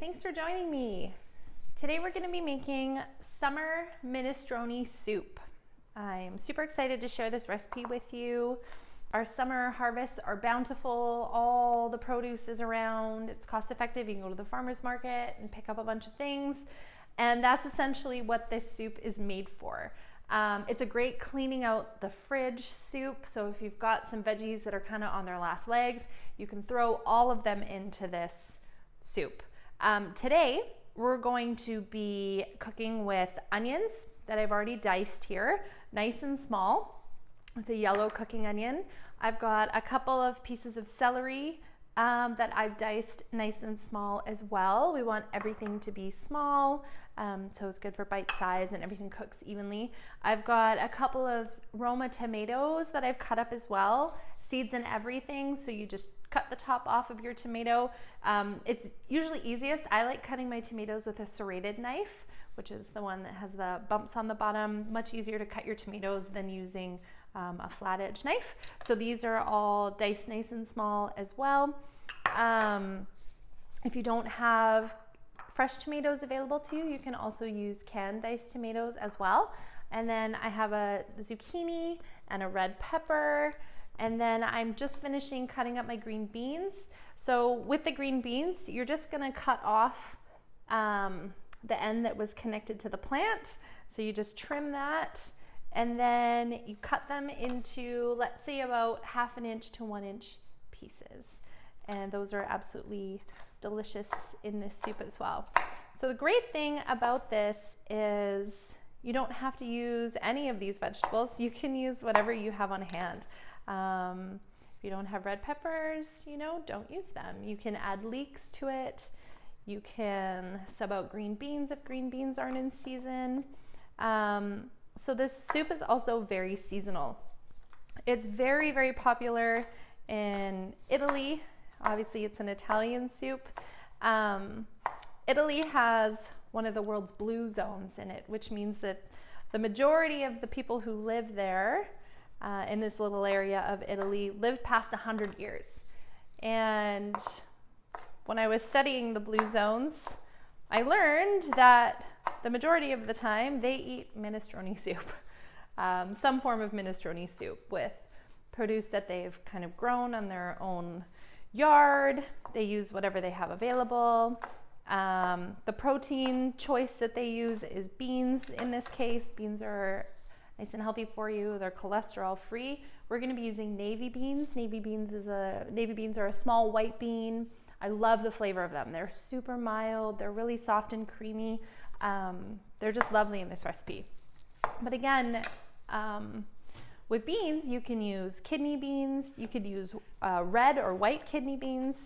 thanks for joining me. Today we're going to be making summer minestrone soup. I'm super excited to share this recipe with you. Our summer harvests are bountiful, all the produce is around, it's cost effective, you can go to the farmer's market and pick up a bunch of things, and that's essentially what this soup is made for. It's a great cleaning out the fridge soup, so if you've got some veggies that are kind of on their last legs, you can throw all of them into this soup. Today, we're going to be cooking with onions that I've already diced here, nice and small. It's a yellow cooking onion. I've got a couple of pieces of celery that I've diced nice and small as well. We want everything to be small, so it's good for bite size and everything cooks evenly. I've got a couple of Roma tomatoes that I've cut up as well, seeds and everything, so you just cut the top off of your tomato. It's usually easiest. I like cutting my tomatoes with a serrated knife, which is the one that has the bumps on the bottom. Much easier to cut your tomatoes than using a flat edge knife. So these are all diced nice and small as well. If you don't have fresh tomatoes available to you, you can also use canned diced tomatoes as well. And then I have a zucchini and a red pepper. And then I'm just finishing cutting up my green beans. So with the green beans, you're just gonna cut off the end that was connected to the plant. So you just trim that, and then you cut them into, let's say, about 1/2 inch to 1 inch pieces. And those are absolutely delicious in this soup as well. So the great thing about this is you don't have to use any of these vegetables. You can use whatever you have on hand. If you don't have red peppers, don't use them. You can add leeks to it. You can sub out green beans if green beans aren't in season. So this soup is also very seasonal. It's very, very popular in Italy. Obviously, it's an Italian soup. Italy has one of the world's blue zones in it, which means that the majority of the people who live there in this little area of Italy live past 100 years. And when I was studying the blue zones, I learned that the majority of the time they eat minestrone soup, some form of minestrone soup with produce that they've kind of grown on their own yard. They use whatever they have available. The protein choice that they use is beans in this case. Beans are nice and healthy for you. They're cholesterol free. We're going to be using navy beans. Navy beans are a small white bean. I love the flavor of them. They're super mild. They're really soft and creamy. They're just lovely in this recipe. But again, with beans, you can use kidney beans. You could use red or white kidney beans.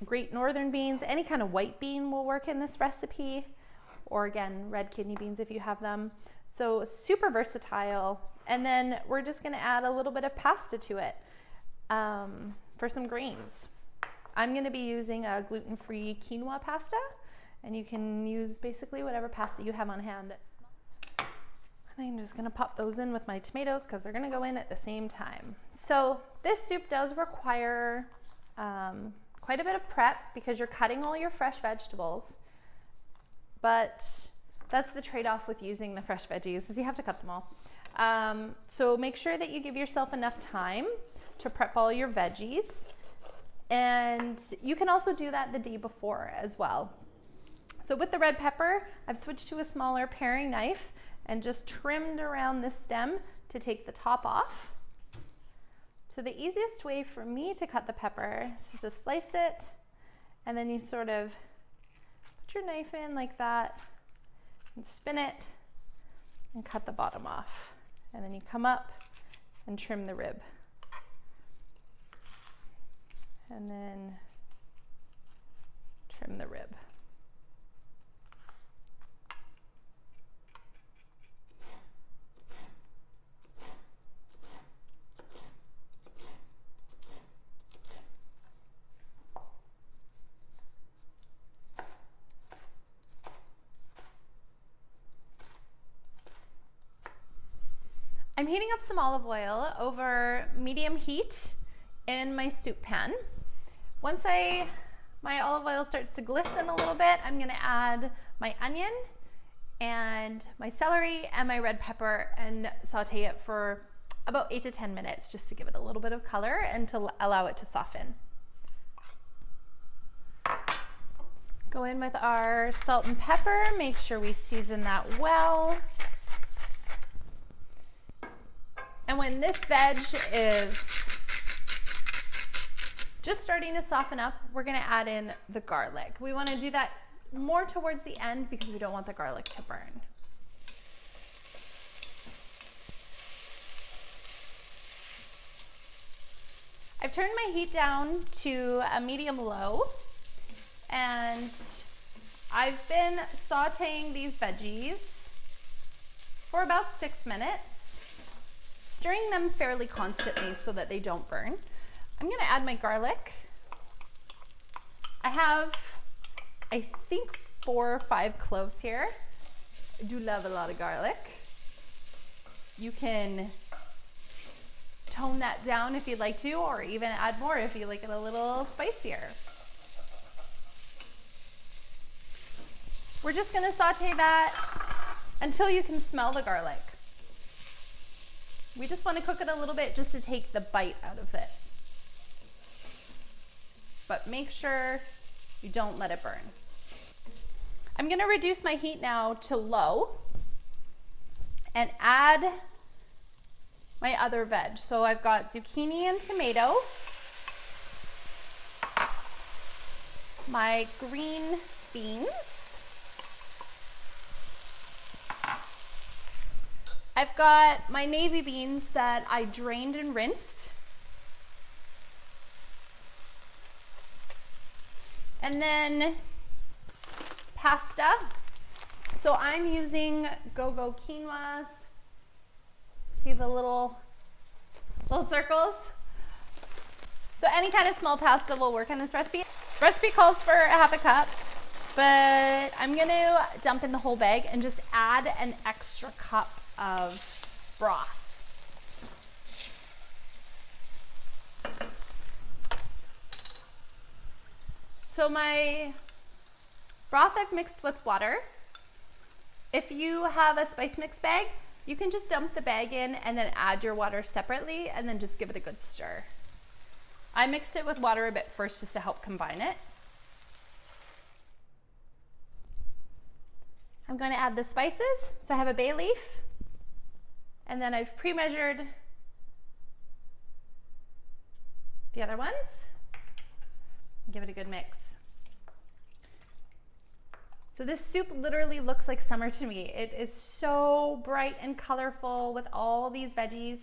Great northern beans. Any kind of white bean will work in this recipe. Or again, red kidney beans if you have them. So super versatile. And then we're just gonna add a little bit of pasta to it for some greens. I'm gonna be using a gluten-free quinoa pasta, and you can use basically whatever pasta you have on hand. And I'm just gonna pop those in with my tomatoes because they're gonna go in at the same time. So this soup does require quite a bit of prep because you're cutting all your fresh vegetables. But that's the trade-off with using the fresh veggies, is you have to cut them all. So make sure that you give yourself enough time to prep all your veggies. And you can also do that the day before as well. So with the red pepper, I've switched to a smaller paring knife and just trimmed around the stem to take the top off. So the easiest way for me to cut the pepper is to just slice it, and then you sort of your knife in like that and spin it and cut the bottom off, and then you come up and trim the rib, and then trim the rib. I'm heating up some olive oil over medium heat in my soup pan. Once I my olive oil starts to glisten a little bit, I'm gonna add my onion and my celery and my red pepper and saute it for about 8 to 10 minutes just to give it a little bit of color and to allow it to soften. Go in with our salt and pepper, make sure we season that well. And when this veg is just starting to soften up, we're gonna add in the garlic. We wanna do that more towards the end because we don't want the garlic to burn. I've turned my heat down to a medium-low, and I've been sauteing these veggies for about 6 minutes, stirring them fairly constantly so that they don't burn. I'm gonna add my garlic. I have, I think, 4 or 5 cloves here. I do love a lot of garlic. You can tone that down if you'd like to, or even add more if you like it a little spicier. We're just gonna saute that until you can smell the garlic. We just wanna cook it a little bit just to take the bite out of it. But make sure you don't let it burn. I'm gonna reduce my heat now to low and add my other veg. So I've got zucchini and tomato, my green beans, I've got my navy beans that I drained and rinsed, and then pasta. So I'm using Go-Go quinoas. See the little circles? So any kind of small pasta will work on this recipe. The recipe calls for a half a cup, but I'm gonna dump in the whole bag and just add an extra cup of broth. So my broth I've mixed with water. If you have a spice mix bag, you can just dump the bag in and then add your water separately and then just give it a good stir. I mixed it with water a bit first just to help combine it. I'm going to add the spices. So I have a bay leaf, and then I've pre-measured the other ones. Give it a good mix. So this soup literally looks like summer to me. It is so bright and colorful with all these veggies.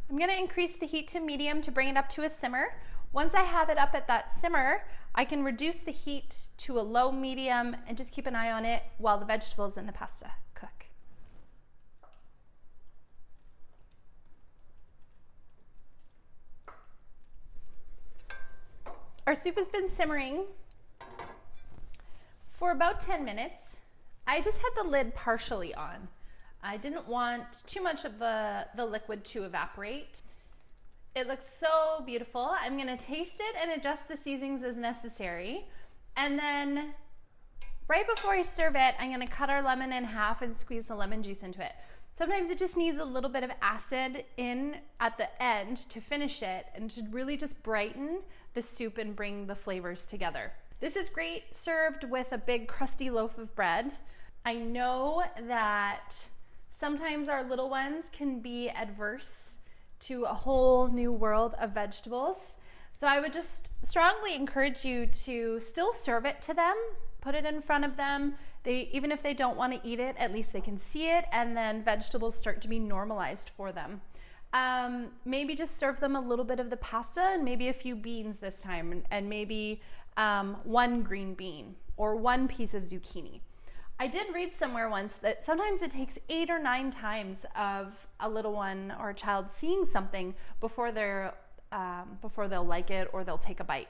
I'm gonna increase the heat to medium to bring it up to a simmer. Once I have it up at that simmer, I can reduce the heat to a low medium and just keep an eye on it while the vegetables and the pasta cook. Our soup has been simmering for about 10 minutes. I just had the lid partially on. I didn't want too much of the liquid to evaporate. It looks so beautiful. I'm gonna taste it and adjust the seasonings as necessary. And then right before I serve it, I'm gonna cut our lemon in half and squeeze the lemon juice into it. Sometimes it just needs a little bit of acid in at the end to finish it and to really just brighten the soup and bring the flavors together. This is great served with a big crusty loaf of bread. I know that sometimes our little ones can be adverse to a whole new world of vegetables. So I would just strongly encourage you to still serve it to them, put it in front of them. Even if they don't want to eat it, at least they can see it, and then vegetables start to be normalized for them. Maybe just serve them a little bit of the pasta and maybe a few beans this time, and maybe one green bean or one piece of zucchini. I did read somewhere once that sometimes it takes 8 or 9 times of a little one or a child seeing something before they'll like it or they'll take a bite.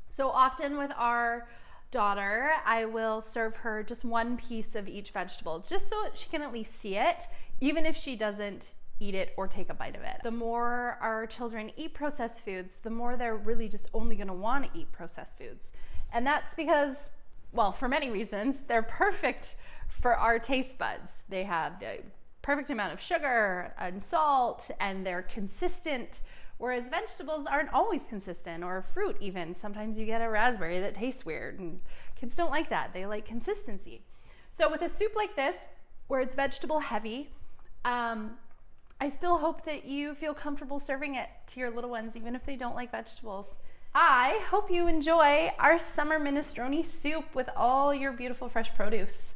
So often with our daughter, I will serve her just one piece of each vegetable, just so she can at least see it, even if she doesn't eat it or take a bite of it. The more our children eat processed foods, the more they're really just only gonna wanna eat processed foods. And that's because, well, for many reasons, they're perfect for our taste buds. They have the perfect amount of sugar and salt, and they're consistent, whereas vegetables aren't always consistent, or fruit even. Sometimes you get a raspberry that tastes weird, and kids don't like that. They like consistency. So with a soup like this, where it's vegetable heavy, I still hope that you feel comfortable serving it to your little ones, even if they don't like vegetables. I hope you enjoy our summer minestrone soup with all your beautiful fresh produce.